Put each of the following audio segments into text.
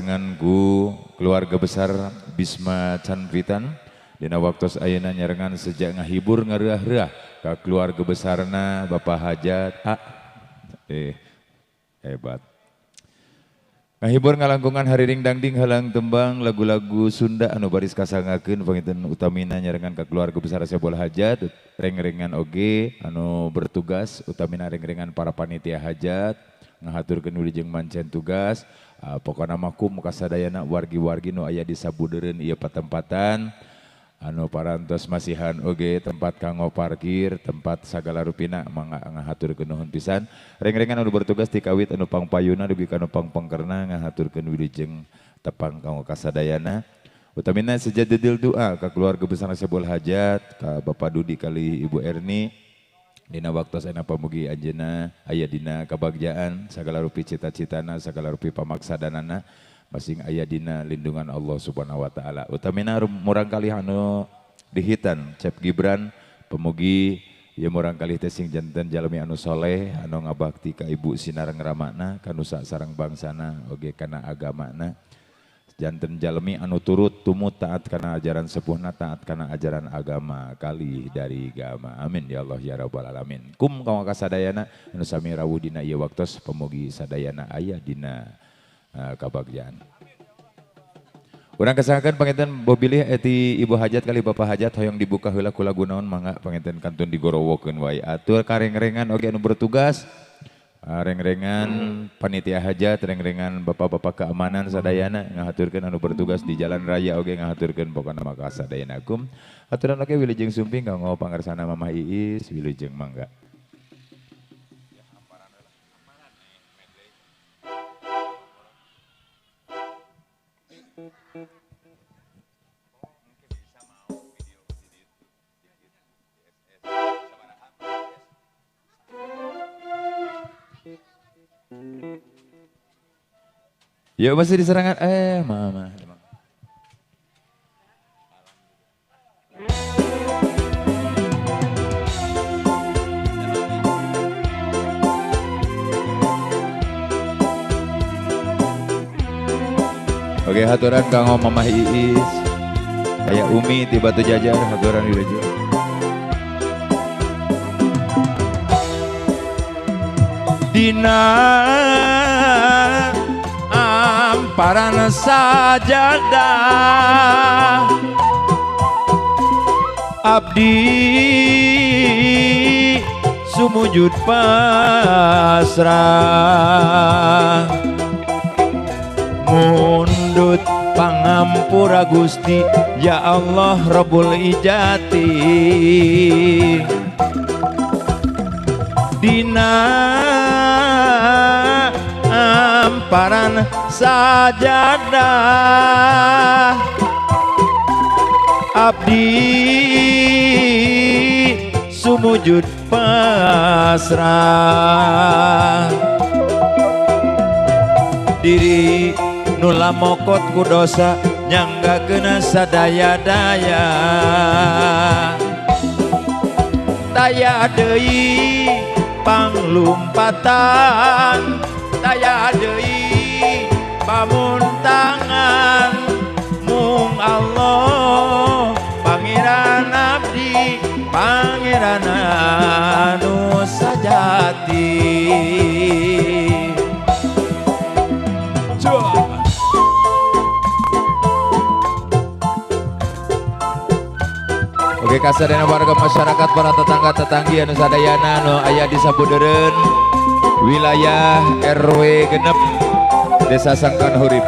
dengan keluarga besar Bisma Canvitan dina waktos ayeuna nyarengan sejak ngahibur ngareah-reah ka keluarga besarna Bapak Hajat hebat ngahibur ngalangkungan hariring dangding halang tembang lagu-lagu Sunda anu baris kasangakeun panginten utamina nyarengan ka keluarga besar Syabul Hajat reng-rengan oge anu bertugas utamina reng-rengan para panitia hajat ngahaturkeun wilujeng mancen tugas pokona makum kasadayana wargi-wargi nu aya di sabudeureun ieu patempatan anu parantos masihan oge tempat kanggo parkir tempat sagala rupina mangga ngahaturkeun nuhun pisan reng-rengan anu bertugas ti kawit anu pangpayuna dugi kana pangpangkerna ngahaturkeun wilujeng tepang kanggo kasadayana utamina sejadidil doa ka keluarga besar Syabul Hajat ka Bapak Dudi kali Ibu Erni dina waktos ayeuna pamugi anjeunna aya dina kabagjaan sagala rupi cita-citana sagala rupi pamaksadanana masing aya dina lindungan Allah Subhanahu wa taala. Utamina murang kalih anu dihitan Cep Gibran pamugi ieu murang kalih teh sing janten jalmi anu soleh anu ngabakti ka ibu sinareng ramana kanusa sareng bangsana oge kana agamana. Janten jalmi anu turut tumut taat kana ajaran sepuhna taat kana ajaran agama kali dari agama amin ya Allah ya rabbal alamin kum kanggo kasadayana anu sami rawuh dina ieu waktos pamugi sadayana aya dina kabagjaan urang kasangakeun panginten bobilih eti Ibu Hajat kali Bapak Hajat hoyong dibuka heula ku lagu naon mangga panginten kantun digorowokeun wae atur kareng-rengan oge anu bertugas reng-rengan panitia hajat, reng-rengan bapak-bapak keamanan sadayana ngahaturkeun anu bertugas di jalan raya oge ngahaturkeun pokona maka sadayana kum. Aturan oge wilujeng sumping kanggo pangarsana Mamah Iis wilujeng mangga. Ya masih diserangan mama. Oke haturan kanggo Mamah Iis. Aya Umi ti Batu Jajar haturan wilujeng. Dina amparan sajadah abdi sumujud pasrah mundut pangampura Gusti ya Allah Rabbul Ijati dina amparan sajadah abdi sumujud pasrah diri nula mokot ku dosa nyanggakeun sadaya-daya daya deui panglumpatan daya deui pamuntangan mung Allah pangeran abdi pangeran anu sajati Oke kasadayana warga masyarakat para tetangga-tetanggi anu sadayana anu aya di sabudeureun wilayah RW genep Desa Sangkan Hurip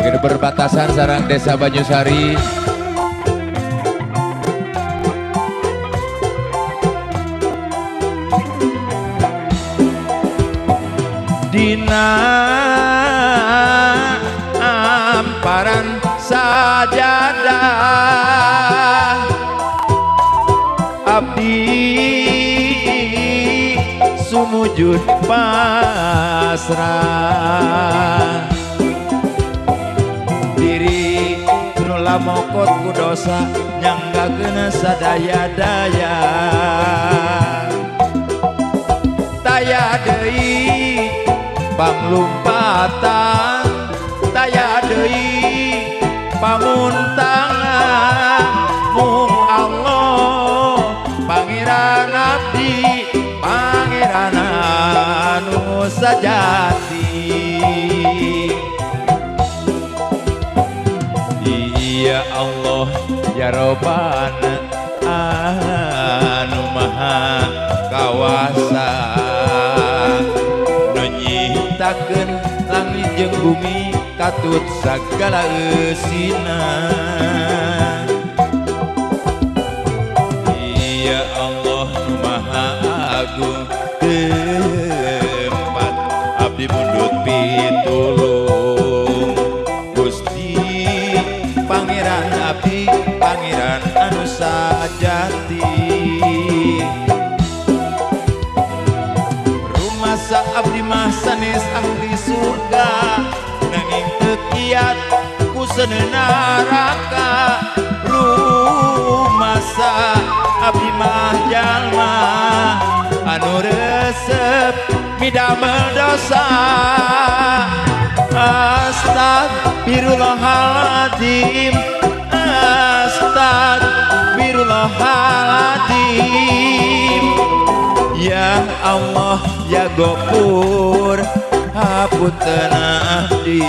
begitu berbatasan sareng Desa Banyusari dina amparan sajadah abdi sumujud pasrah diri nula mokot ku dosa nyanggakeun sadaya-daya taya deui panglumpatan pamuntangan mung Allah pangeran abdi pangeran anu sajati. Ya Allah ya Robbana anu maha kawasa nu nyiptakeun langit jeung bumi katut sagala eusina. Ya Allah nu maha agung tempat abdi mundut pitulung Gusti pangeran abdi pangeran anu sajati. Rumasa abdi mah sanes ahli surga nanging teu kiat ku seuneu neraka. Rumasa abdi mah jalma anu resep midamel dosa. Astagfirullahaladzim Astagfirullahaladzim. Ya Allah ya Ghafur hapunten abdi.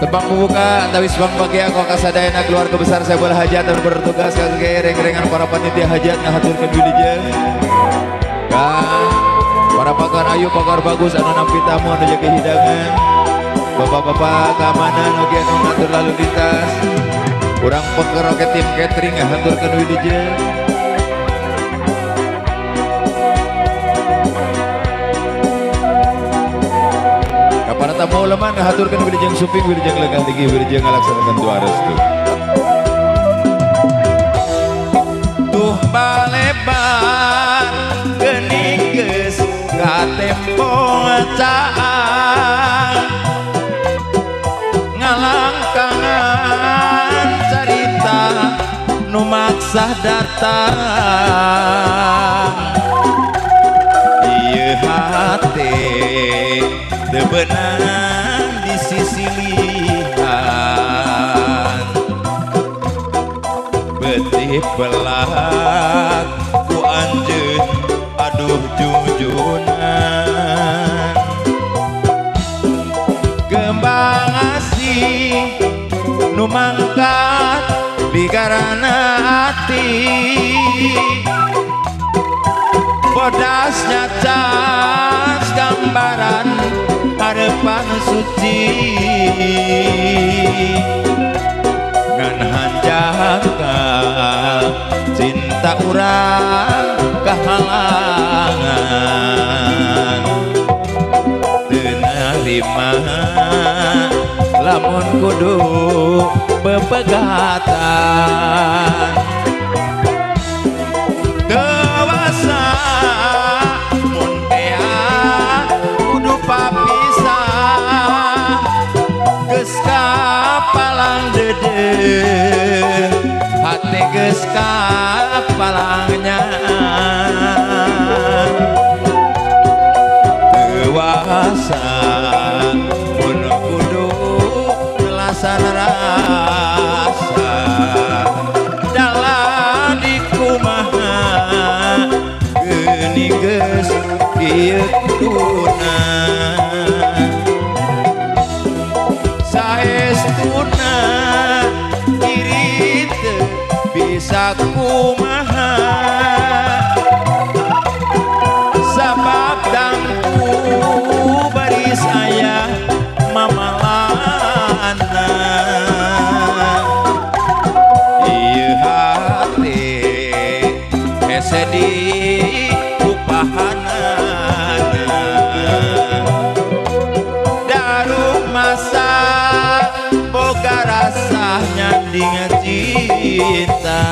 Tembang membuka antawis bang bagia kau kasadayana keluarga besar Saebul Hajat dan bertugas kagege reng-rengan para panitia hajat ngahaturkeun wilujeng kang para pakar ayu pakar bagus anu nampi tamu anu jaga hidangan bapak-bapak keamanan oge anu ngatur lalu lintas urang peker oge tim catering ngahaturkeun wilujeng. Para tamu ulama ngahaturkeun wilujeng suping wilujeng legal tinggi wilujeng ngalaksanakeun doa restu. Tuh balebar geuning geus ka tempo caang ngalangkangan carita nu maksah datang. Ieu hate teu beunang di sisi lihat betih pelak ku anjeun aduh junjunan kembang asih nu mangkat di garana ati bodasnya cas gambaran harapan suci ngan hanjaka cinta urang kahalangan teu narima lamun kudu bepegatan dewasa mun ea kudu papisah geus kapalang dedeh hate geus kapalangnya dewasa mun kudu nelasan rasa dalam di kumaha geuning geus ieu kuduna saestuna diri teu bisa kumaha sabab dangku baris aya mamalana ieu hate hese di upahanana daru masa boga rasa nyanding cinta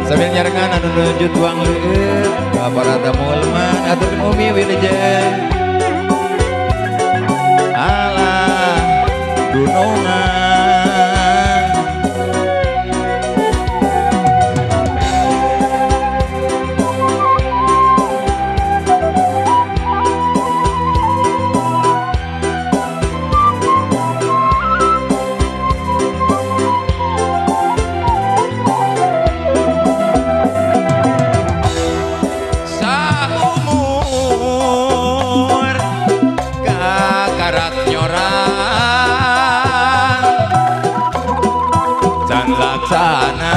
sambil nyarengan anu nuju tuang leueur ka para tamu ulama aturkeun umi wilujeng alah gunungan laksana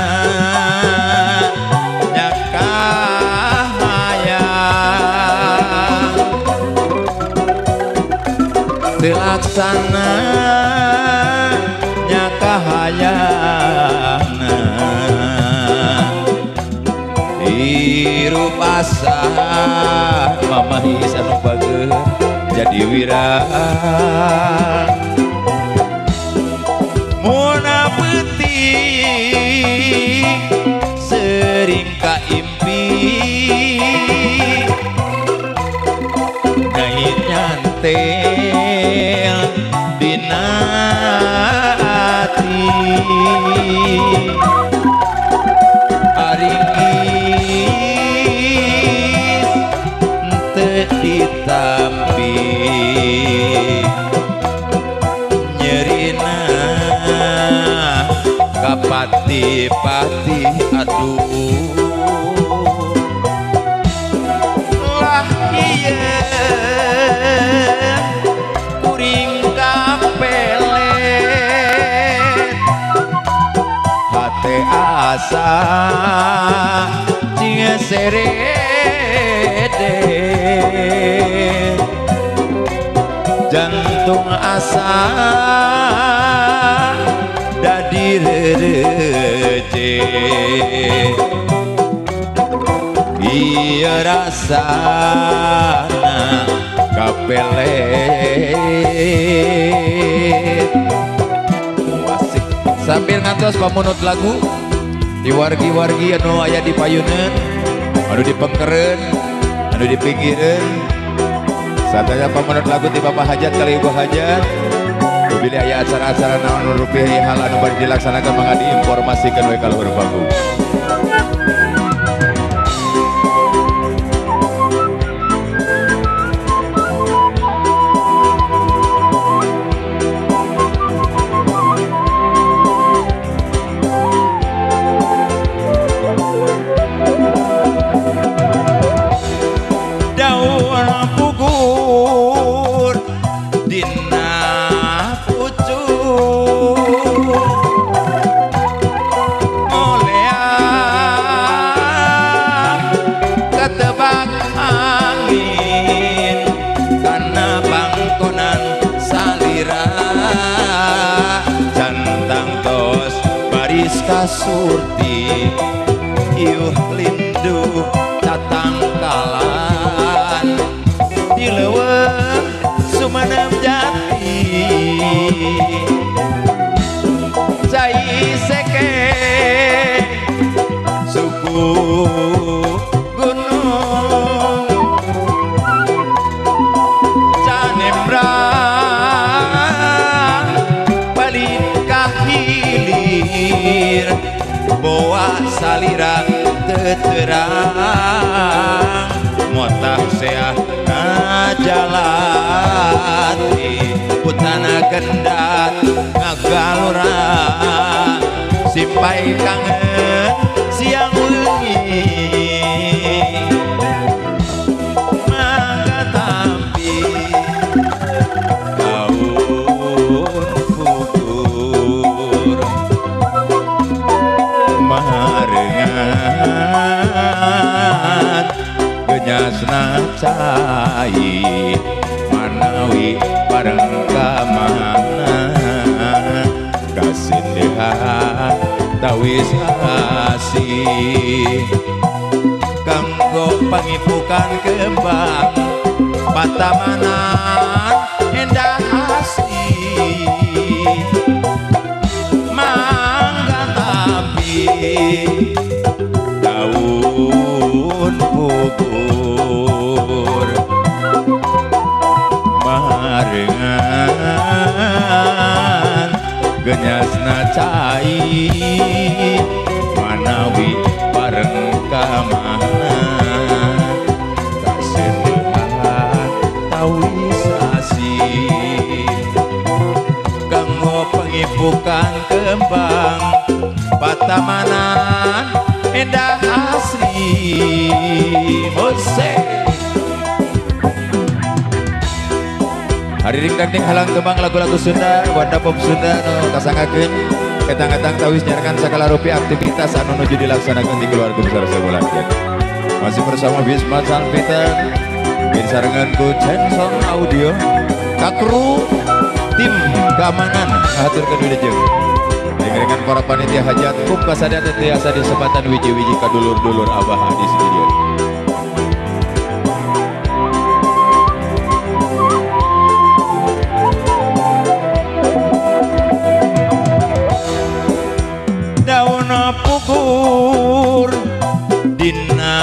nyakahayang laksana nyakahayang hirup asa mamahis anu bager jadi wira muna peuting sering kaimpi nyait nyantel dina ati aringis teu ditampi nyerina kapati-pati aduh lah iya kuring kapelet hate asa cing serede jantung asa dadi reje iya rasana kapelet asik sambil ngantos pamunut lagu di wargi-wargi anu aya di payunan anu di pengkeren anu di pinggiran sataya pamunut lagu ti bapak hajat kali ibu hajat bila aya acara-acara naon rupiah hal anu bari dilaksanakan mangga diinformasikan we kalau berbagu surti iuh lindu tatangkalan di leuweung sumanem jati cai seke suku gunung canembra balik kahilir bawa salira teterang motah seah ngajalati putana gendat ngagalura simpai kangen siang wengi mangga tampi marengan genyasna cai manawi bareng ka mana kasindehan tawis asih kanggo pangipukan kembang patamanan endah asih mangga tapi daun bubur marengan genyasna cai manawi bareng ka mana kasendehan tawis asih kanggo pengipukan kembang patamanan endah asli Hose Hariring dangding halang tembang lagu-lagu Sunda Wanda pop Sunda no kasangakeun Ketang-ketang tawis nyarkan segala rupiah aktivitas anu nuju dilaksanakan di keluarga besar Sebuah Hajat. Masih bersama Bisma Salvitan, disarangan ku Censong Audio, Kakru, tim keamanan, ngaturkan wilujeng. Dengan para panitia hajat, kumpa sadat tiasa disempatan wiji-wiji kadulur-dulur abah di studio. Pukur dina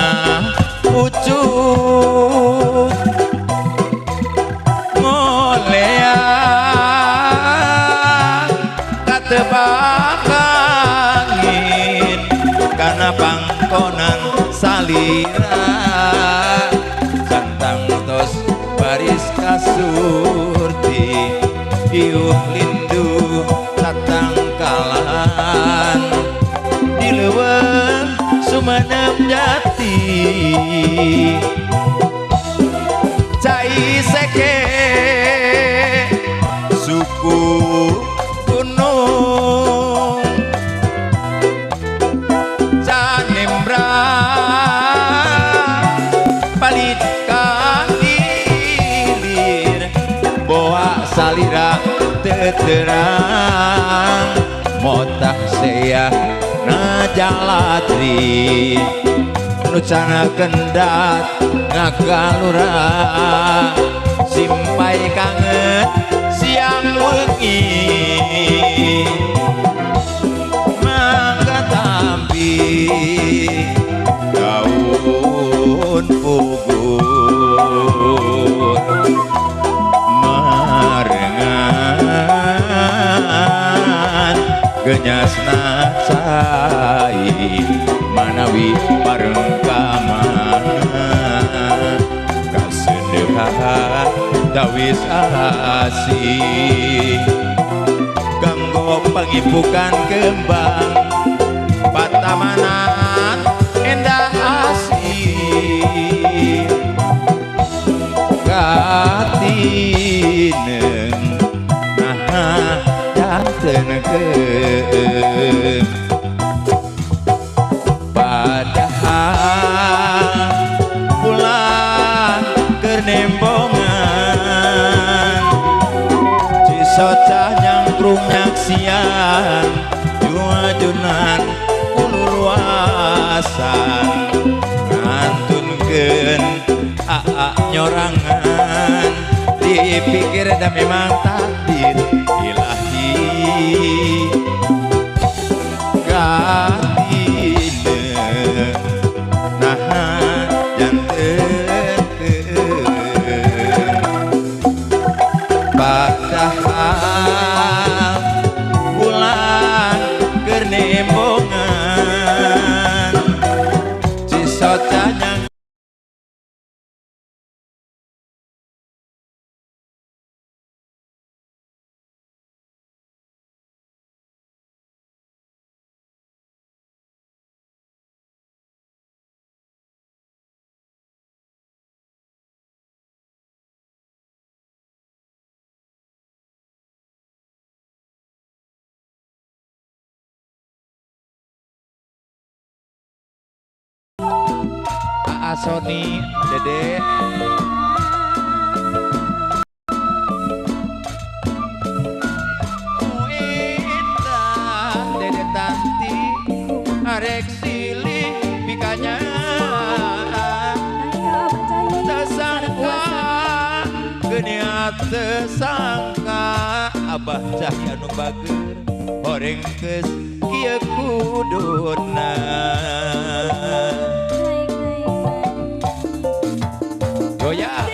pucuk ngolea katebak angin karena pangkonan salira santang tos baris kasurti iuh lindu tatang kalan leuweung sumanep jati cai seke suku gunung canembra palit kandilir boa salira teterang motah seya najalatri nucana kendat ngagalura simpai kangen siang wengi mangga tampi daun pugur marengan genyasna cai manawi parengkaman kasendehan tawis asih ganggo pangipukan kembang patamanan endah asih katineng nah janten padahal bulan kenembongan cisocah nyangkrung nyaksian juajunan ululuasan ngantunkeun aa nyorangan dipikir dan memang takdir ilahi gatine nah janten padahal bulan kenembongan cisocanya Sony Dede Muita Dede Tanti arek silih pikanya tersangka geniat tersangka abah cahya nu bager horeng kes kieu kuduna goyang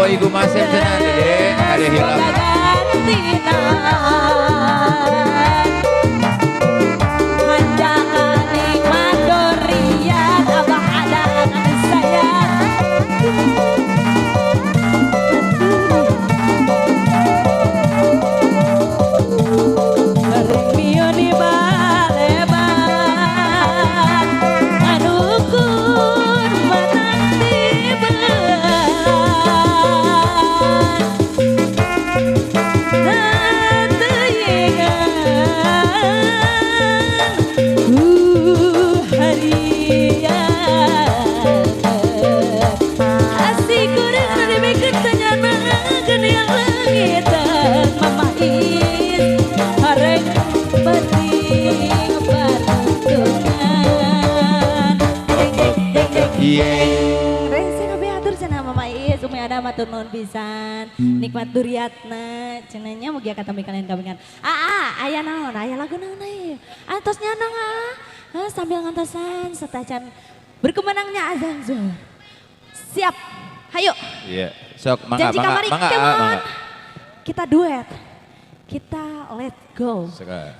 Ibu Masem cenah Dede, ada hilang. Matur nuhun pisan, nikmat duriatna, cenanya mugia katami kalian kawinan. Aya naon, aya lagu naon aya. Antos nyanong sambil ngantosan setacan berkemenangnya azan zuhur. Siap, hayu. Iya, sok mangga Janji kamari, mangga. Kita duet, kita let go.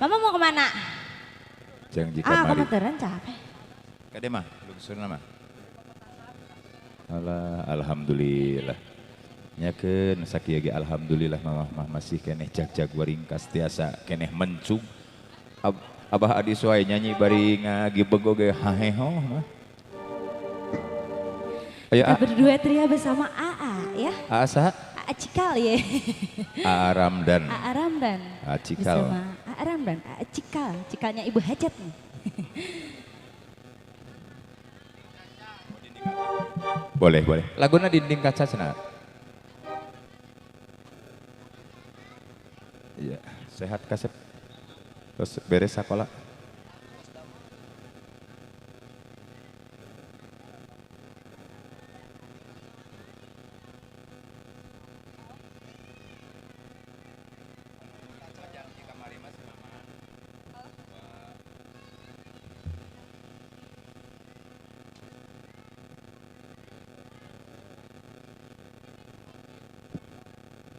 Mama mau kemana? Janji kamari. Komenteran capek. Kade mah, lungsurna mah. Alhamdulillah. Nyakeun sakieu ge alhamdulillah mah masih keneh jag-jag waringkas tiasa keneh mencung. Abah Adi Soai nyanyi bari ngagibego ge haheho mah. Ayo kita berdua tria bersama ya. Asa? Cikal ya. Ramdan. Ramdan. Cikal. Bersama Ramdan, Cikal, Cikalnya Ibu Hajat nih. Boleh. Laguna Dinding Kaca cenah. Iya, sehat kasep. Terus beres sekolah.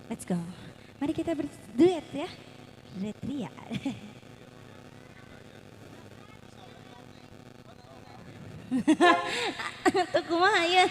Let's go. Mari kita berduet ya. Duet ria. Tuh kumaha ya.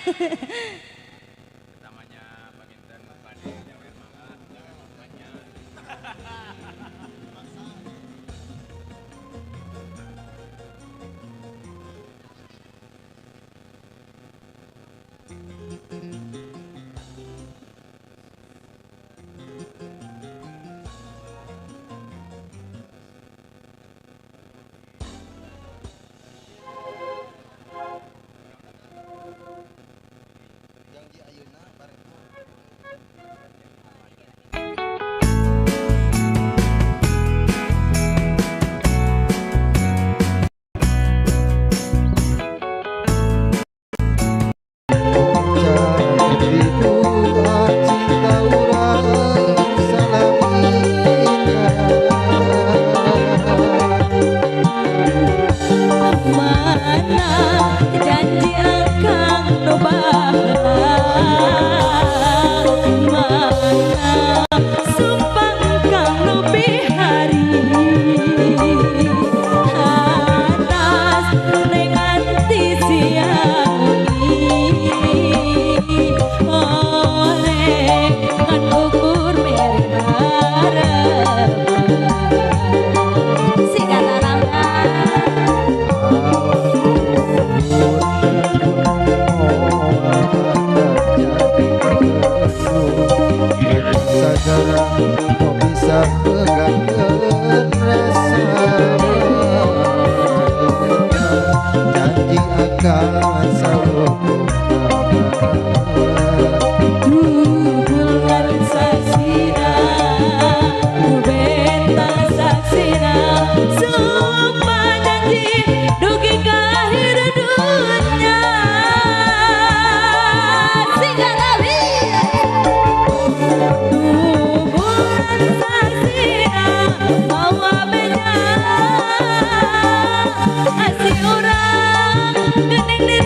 Asih orang gening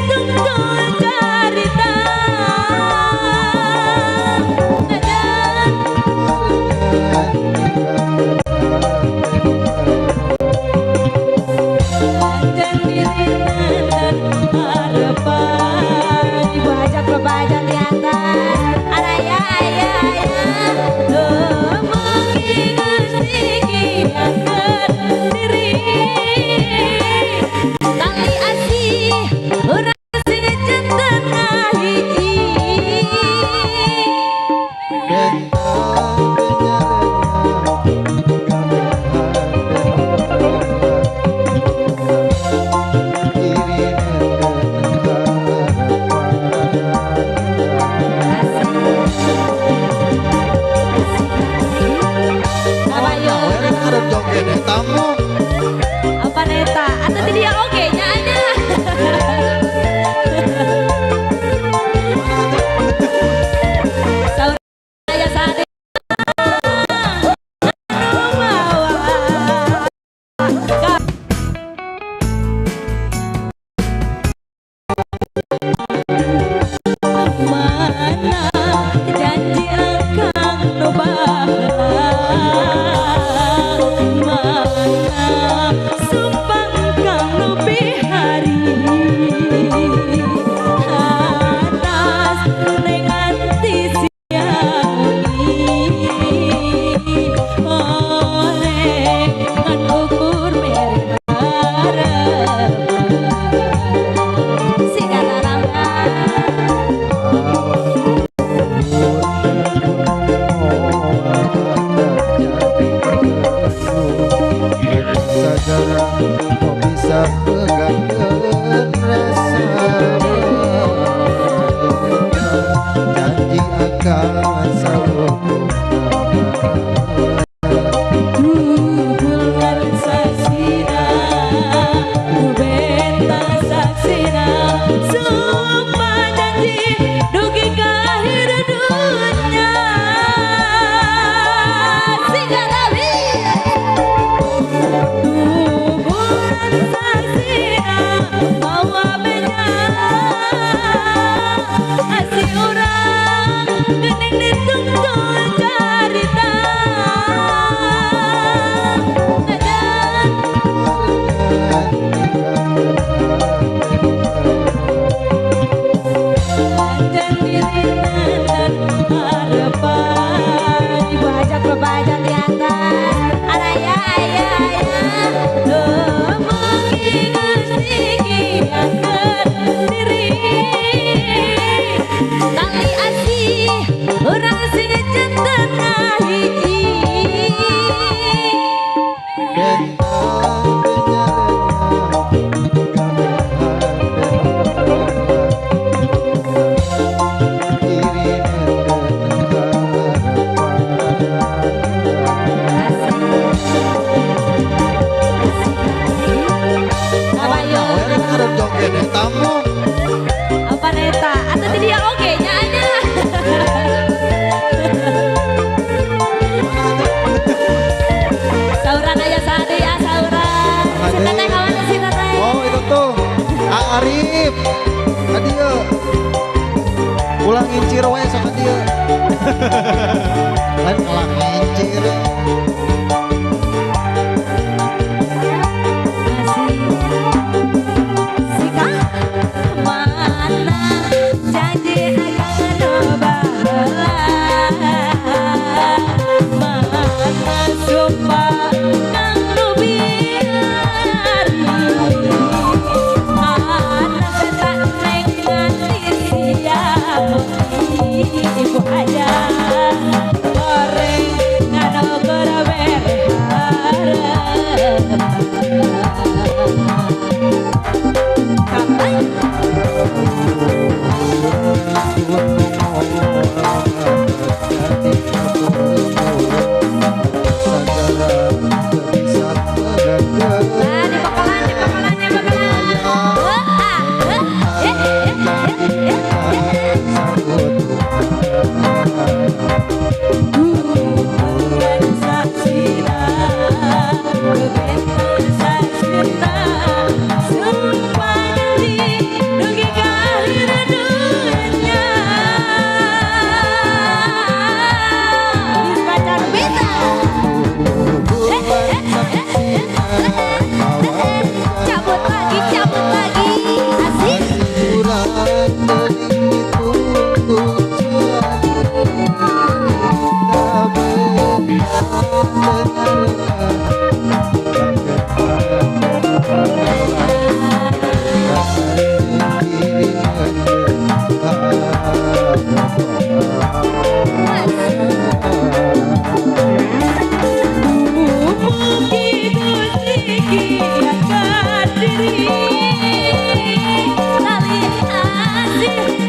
tamu. Apa neta? Atau di dia oke nya aja. Saur aya sade. Mana janji akan nu sumpah kang nu bihari hanas nenganti siangi oleh ngan ukur mere harap sigalarangan Sagara kau bisa pegangkan rasa janji akan selalu bulan saksina bentang saksina sumpah janji dugi kahir dunia sigarawi bulan saksina bawa menyala asih orang gening dituntun carita dan dirinya dan harapan ibu hajat bapak hajat di atas araya ayah mengingat sikiakan diri tali asih orang sing centena hiji apa yuk tamu. apa neta atau di dia oke nya aja sauran aja sade ya sauran si teteh kawan si teteh Oh itu tuh Arif Adio ulang incir wae sama dia kan ulang incir mana janji akan mana sumpah kang nu bihari mana setak nenganti siang ibu aja goreng ngano gora berharap kapan di bakalan bulan saksina bentang saksina sumpah janji dugi kahir dunia bis pacar beta cabut lagi asik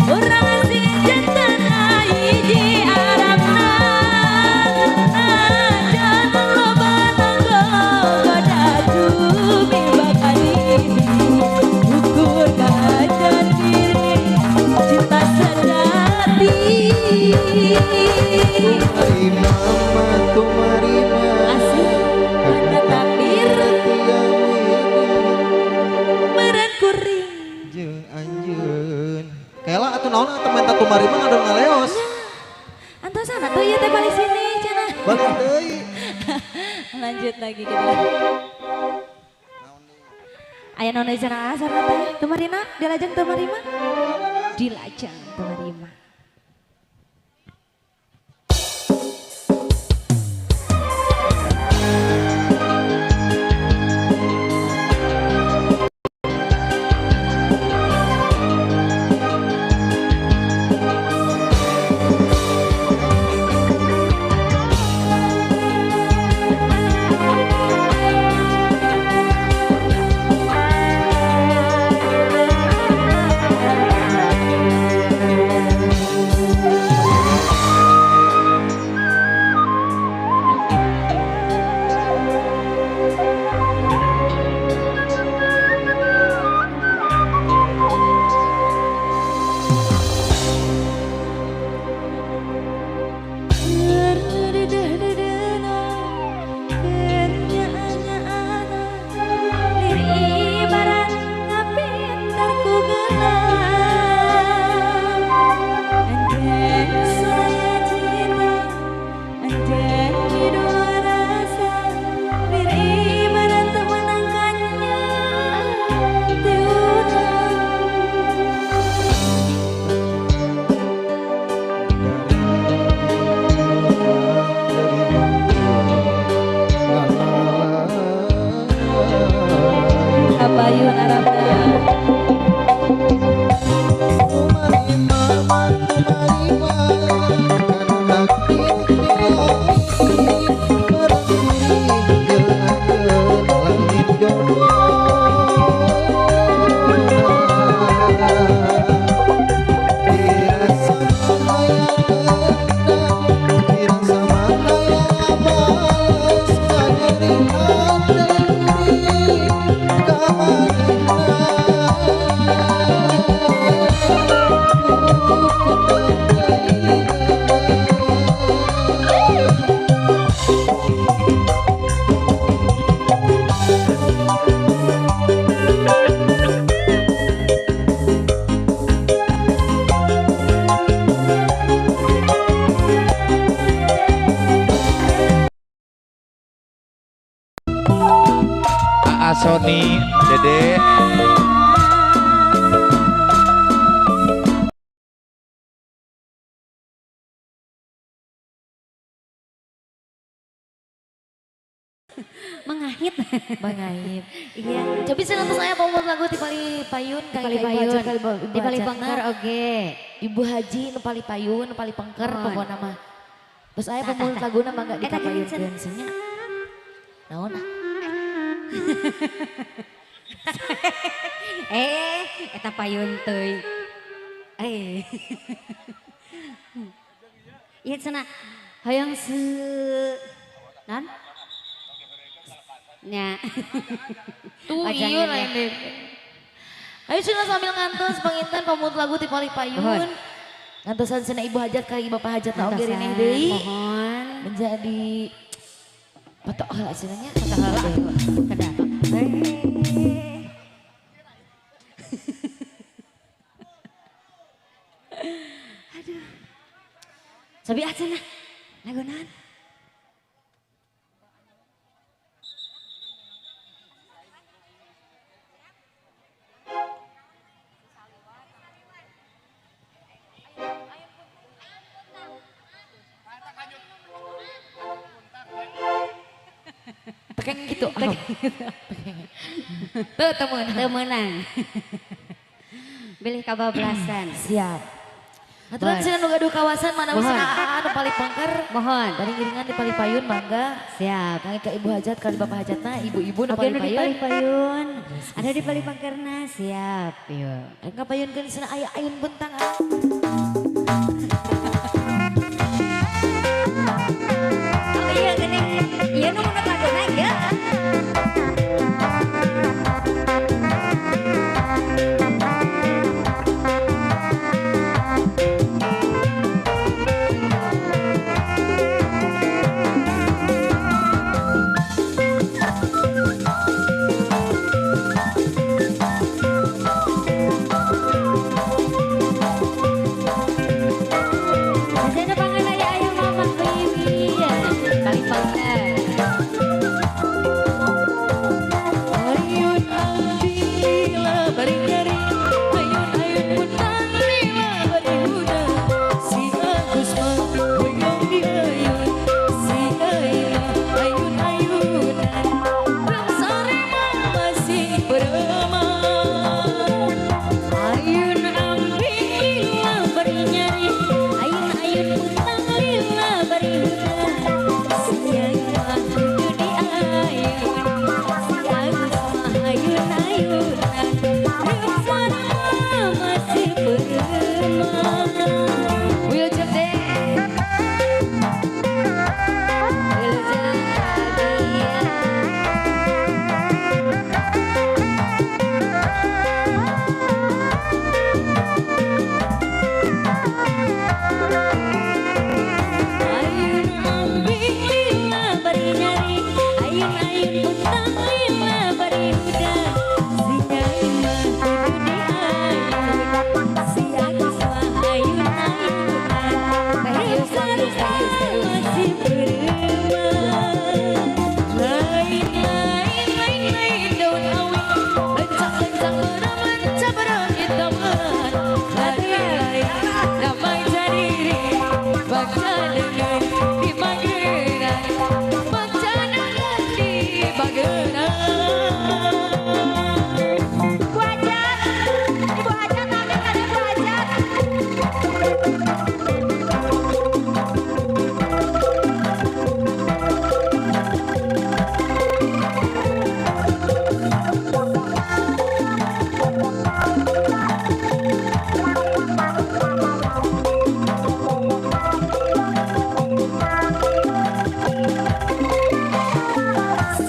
Orang si jantan hiji Arabna Lanjut lagi kita. Aya naon deui cenah asar teh? Teu marina, dilajeng teu marima? Dilajeng teu marima. Kabayun Arabna. Aa Sony, Dede. Mengahit. Mangait. Iya. Coba sih nanti saya mau lagu di Pali Payun kayak Pali Ibu Payun. Hajar, kali Di Pali Pengker oge. Ibu Haji nu Pali Payun, nu Pali Pengker Mohon. pokoknya mah. Terus saya pemulut lagu nama enggak Eta dipayun geuning, keun nya. Naon ah? Eta payun teuy. Ieu cenah hoyong non? Nya. Tuh Ajan iya ini. lain deh. Ayo sudah sambil ngantos pengintan pemulut lagu di Pali Payun. Mohon. Ngantosan sana Ibu Hajat kali Bapak Hajat na oge Ngantosan, reneh deui. mohon. Menjadi patok heula cenanya. Patok heula. Kedah. Aduh. Sabi cenah. Lagunan. Tekan gitu. Tuh temen. Teu meunang. Bilih kabablasan. Siap. Aturan Mohon. sih nu gaduh kawasan mana Mohon. wisana anu Pali Pengker. Mohon. Dari giringan di Pali Payun mangga. Siap. Kali ke Ibu Hajat kali Bapak Hajatna, ibu-ibu nu Oke, Pali nu di Payun. Pali Payun. Ada di Pali Pangkerna, siap. Yuk. Engka payunkeun cenah aya ayun bentang. Oh iya geuning. Ieu nu mun laguna ya.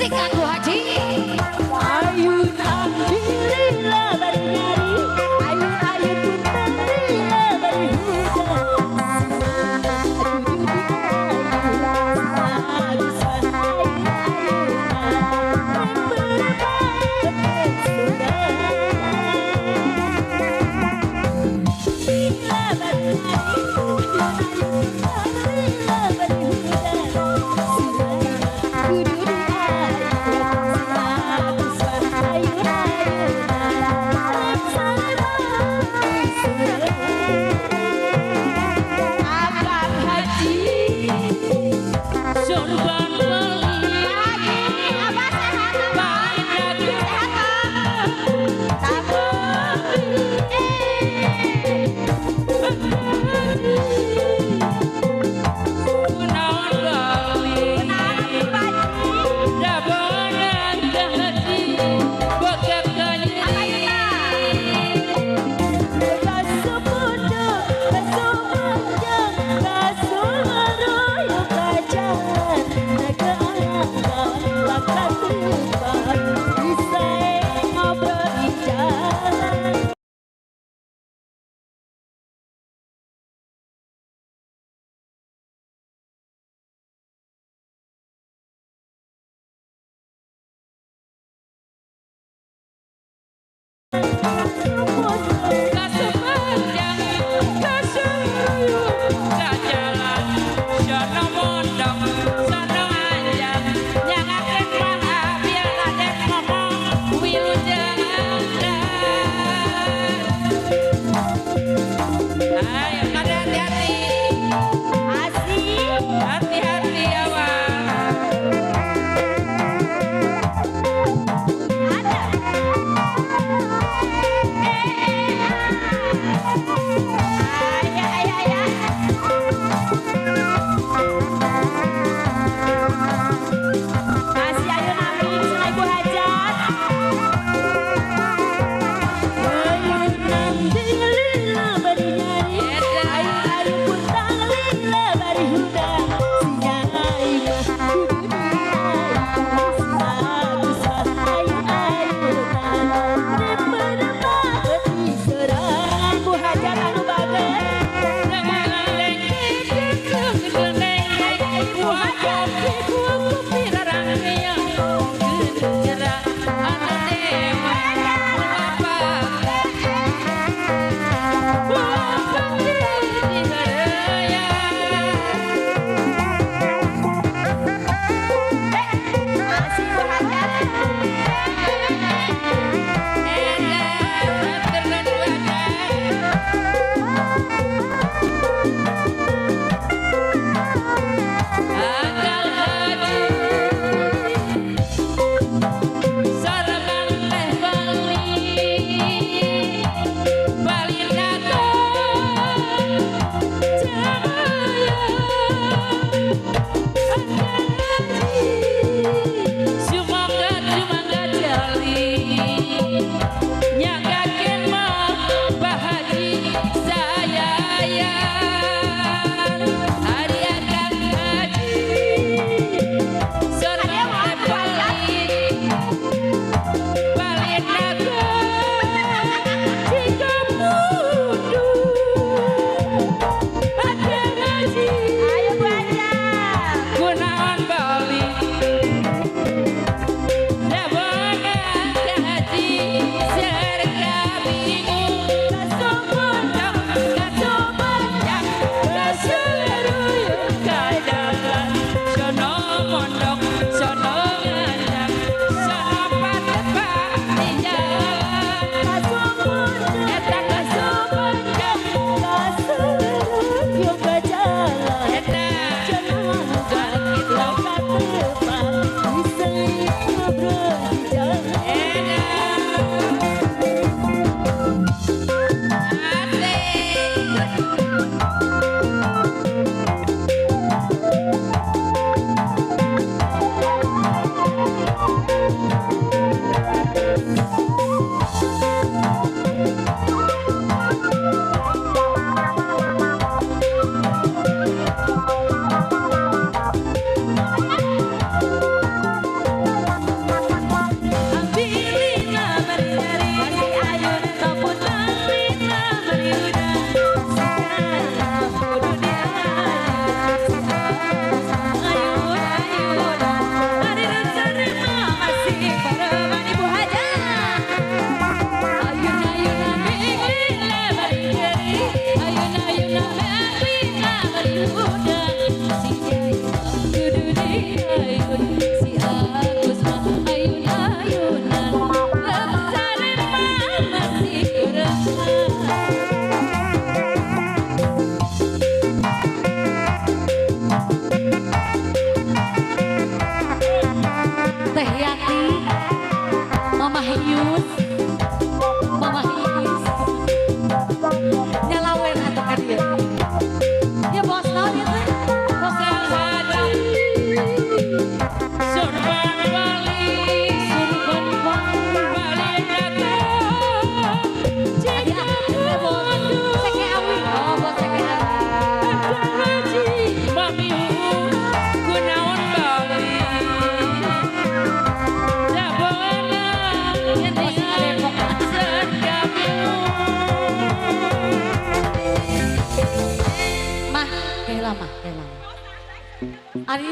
Sikat Bu Haji. Ayun alhamdulillah bari nyari, ayun ayun punten lila bari hujan. Aku duduk ayun, bisa ayun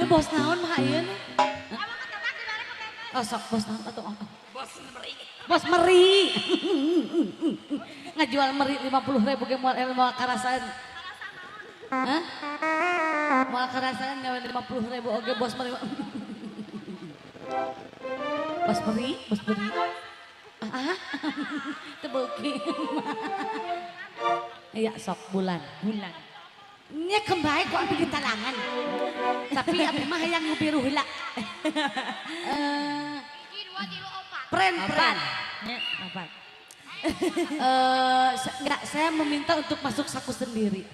Ieu bos naon mah ieu. Oh sok bos naon atuh. Bos meri. Ngajual meri 50.000 ge moal karasan. Hah? Moal karasan nyawa 50.000 oge bos meri. Bos meri, bos meri. Ah, teu beuki. Iya sok bulan. Nya kembali kok ambil talangan. Tapi abdi mah hayang ngubiru heula. Pren. Apa? Enggak, saya meminta untuk masuk saku sendiri.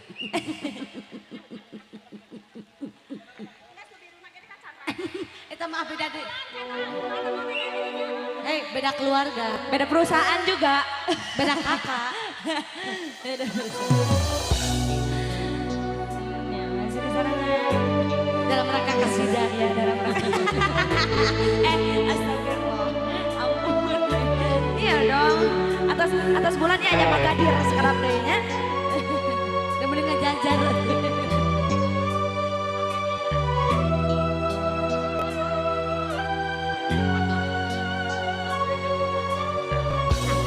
Itu mah beda deh. Beda keluarga. Beda perusahaan juga. Beda kakak. Ya, masih di sana. Dalam rangka kasidah. Ya, dalam rangka. Astagfirullah. Ampun. Iya dong. Atas bulannya aja Magadir sekarang dehnya. Udah mending ngejajar.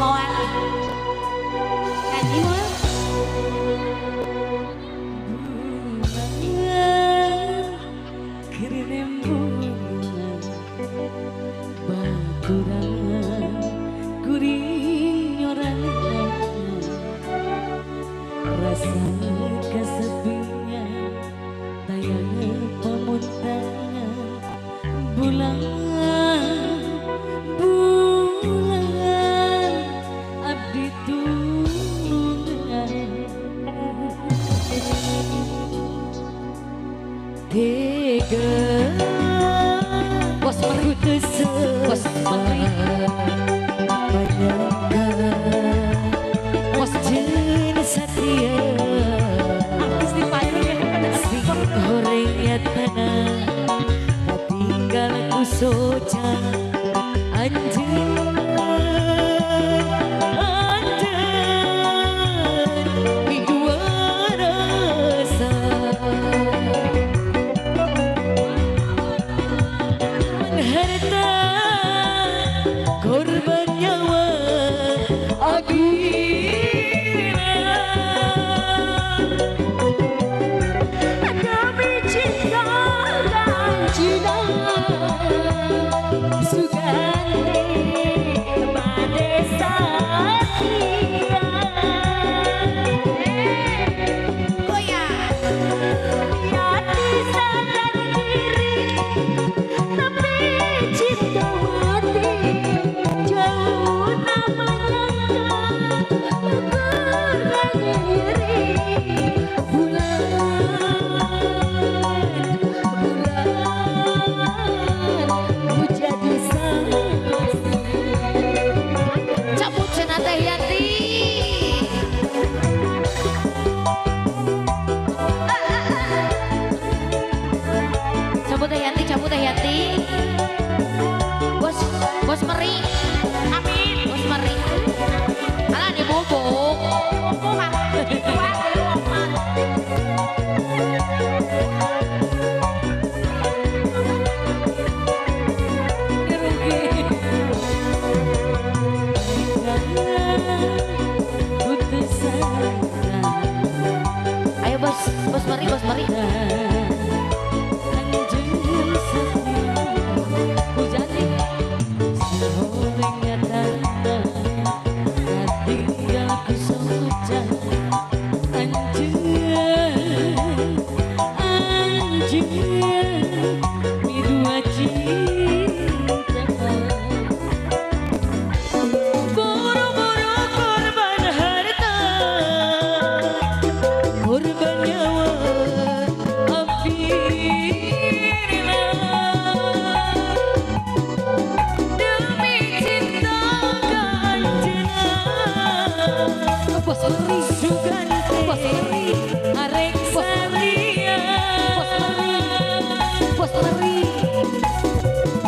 Moal. Ngaji moal. Kirinim bunga baturan kuring nyorangan rasa kesepian tayang pemuntangan bulan abdi tunggal tega bos meri bos meri bos jin setia artis di payung sing goreng ya tanah tinggal ku soja anjing di dua rasa harta korban nyawa akhirnya demi cinta dan cinta sugande pada satria goyang hati sadar diri tapi cinta mati jauh namanya berkurang diri bulan jadi sama cabut cenah teh Yanti cabut teh Yanti bos meri amin bos meri alah di bubuk ayo bos meri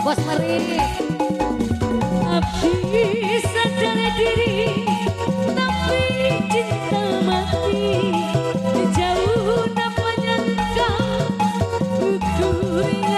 Bos meri abdi sadar diri tapi cinta mati jauh namanya kau kuring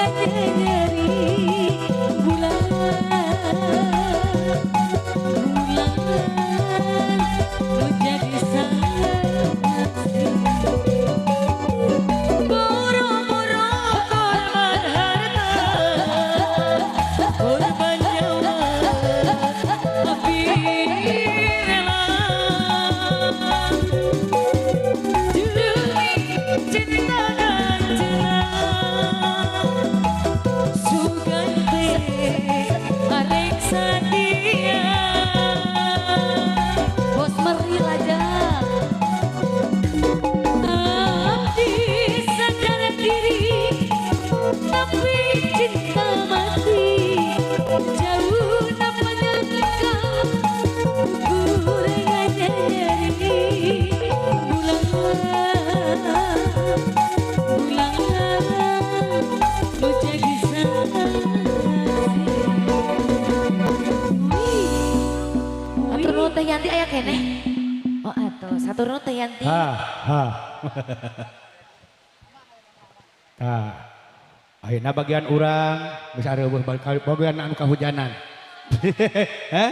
Yanti aya kene. Oh atuh, saturnu teh Yanti. Ha. Tah. Ayeuna bagian urang geus areueuh bagian anu kahujanan. Hah?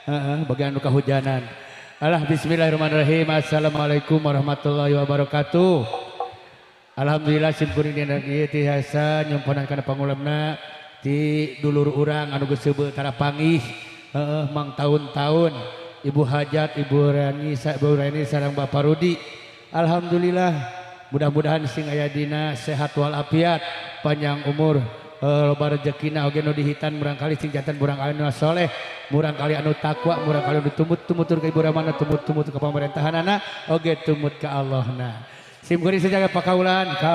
Heeh, bagian anu kahujanan. Alah bismillahirrahmanirrahim. Assalamualaikum warahmatullahi wabarakatuh. Alhamdulillah simkuring dina ieu tiasa nyumpanan kana pangulemna ti dulur urang anu geus seubeuh tara panggih. Heeh, mang tahun-tahun Ibu Hajat, Ibu Rani sareng Bapak Rudi. Alhamdulillah mudah-mudahan sing aya dina sehat walafiat, panjang umur, loba rezekina oge nu dihitan murangkali sing janten murang anu soleh, murangkali anu takwa, murangkali anu tumut-tumutur ka ibu ramana, tumut-tumut ka pamerintahanana, oge tumut ka Allahna. Simkuring sajaga pakaulan ka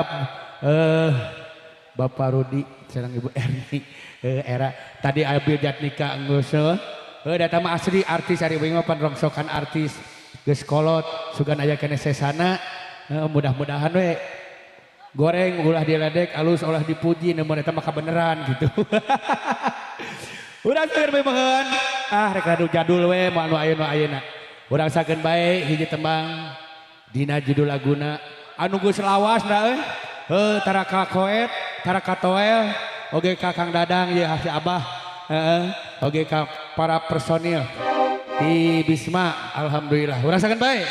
Bapak Rudi sareng Ibu Erni era tadi Abil Jatnika geus data mah asli artis ari wingi mah panrongsokan artis geus kolot sugan aya kene sesana. Mudah-mudahan we goreng ulah diledek alus ulah dipuji namun eta mah kabeneran gitu. Urang saeur bebeun rek radu jadul we moal nu ayeuna. Urang sakeun bae hiji tembang dina judul laguna anu geus lawas da tara ka koet tara ka toel oge ka Kang Dadang ye si Abah oge ka para personil di Bisma. Alhamdulillah urang sakeun bae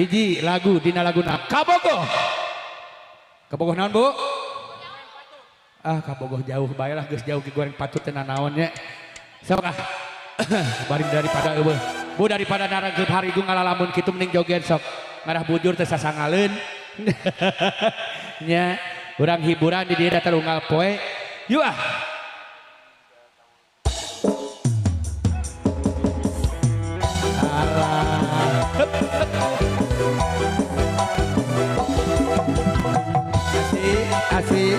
hiji lagu dina laguna Kabogoh. Kabogoh naon Bu? Kabogoh jauh bae lah geus jauh ki goreng patut teh naon nya. Sok bari daripada eueuh. Bu daripada narangkeun harigung ngalalamun kitu mending joget sok. Ngarah bujur teh sasangaleun. Nya urang hiburan di dieu teh unggal poe. Yuk Asik.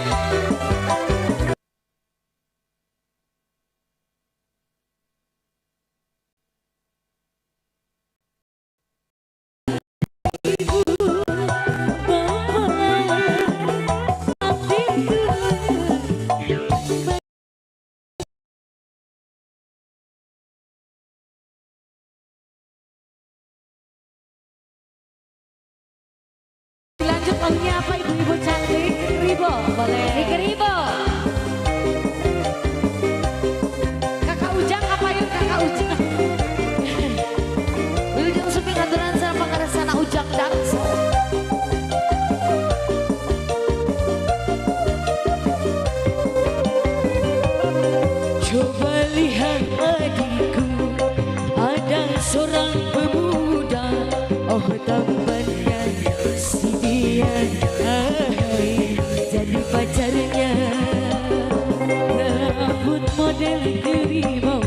Lanjut lagunya apa ibu-ibu cantik? Ribo, boleh. Riki Ribo. Kakak Ujang apa yuk Kakak Ujang? Ujang suping aturan sama pengeresana Ujang dance. Coba lihat adikku, ada seorang pemuda, oh tampannya si dia, jadi pacarnya. Rambut model gerimau,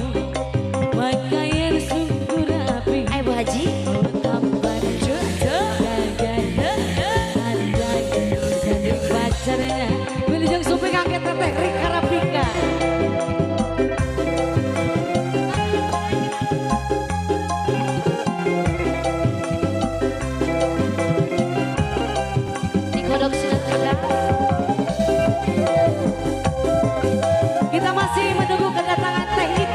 pakaian sungguh rapi. Bu Haji. Oh tampan gagah, jadi pacarnya. Ujang suping angkat teteh Rika Rapika. Dikodok sudah tegak. Kita masih menunggu kedatangan Teh Ita.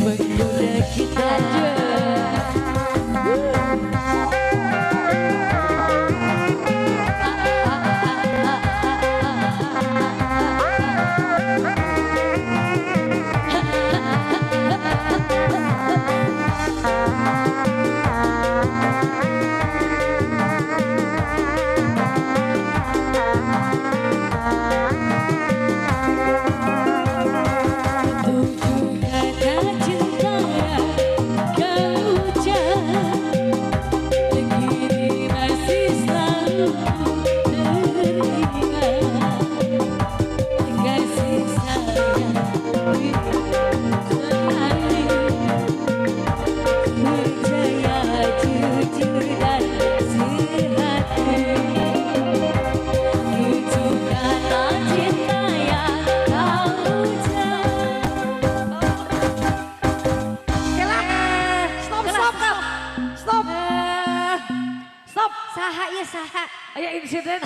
menggoda kita. Tujuh kata cinta kau ucap, kini masih selalu teringat. Kasih sayang selalu percaya, jujur dan sehati. Tujuh kata cinta yang kau ucap. Stop. Stop. Saha ya saha. Aya insiden.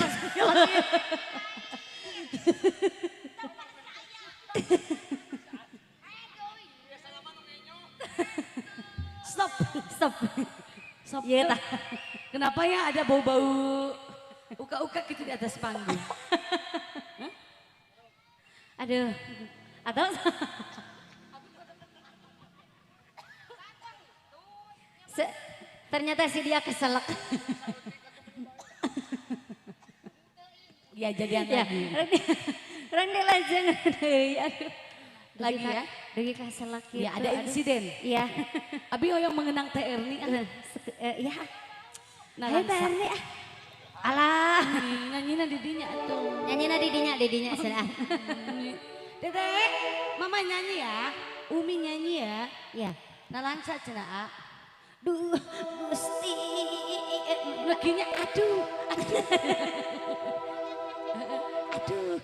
Stop. Stop. Stop. Iya tah. Kenapa ya ada bau-bau uka-uka gitu di atas panggung? Aduh. Atau ternyata si dia keselak. Ya jadian Ya, lagi. orang dia lajeng. Aduh. Lagi ya? Lagi keselak gitu. Ya ada aduh. insiden. Iya. Abi hoyong mengenang TR nih. Iya. Nah, Hai langsa. Berni ah. Alah. Nyanyinya didinya tuh. Nyanyi didinya sana. Dedek, mama nyanyi ya. Umi nyanyi ya. Iya. Nah langsa cenah. Duh, Gusti. Laginya aduh. Aduh.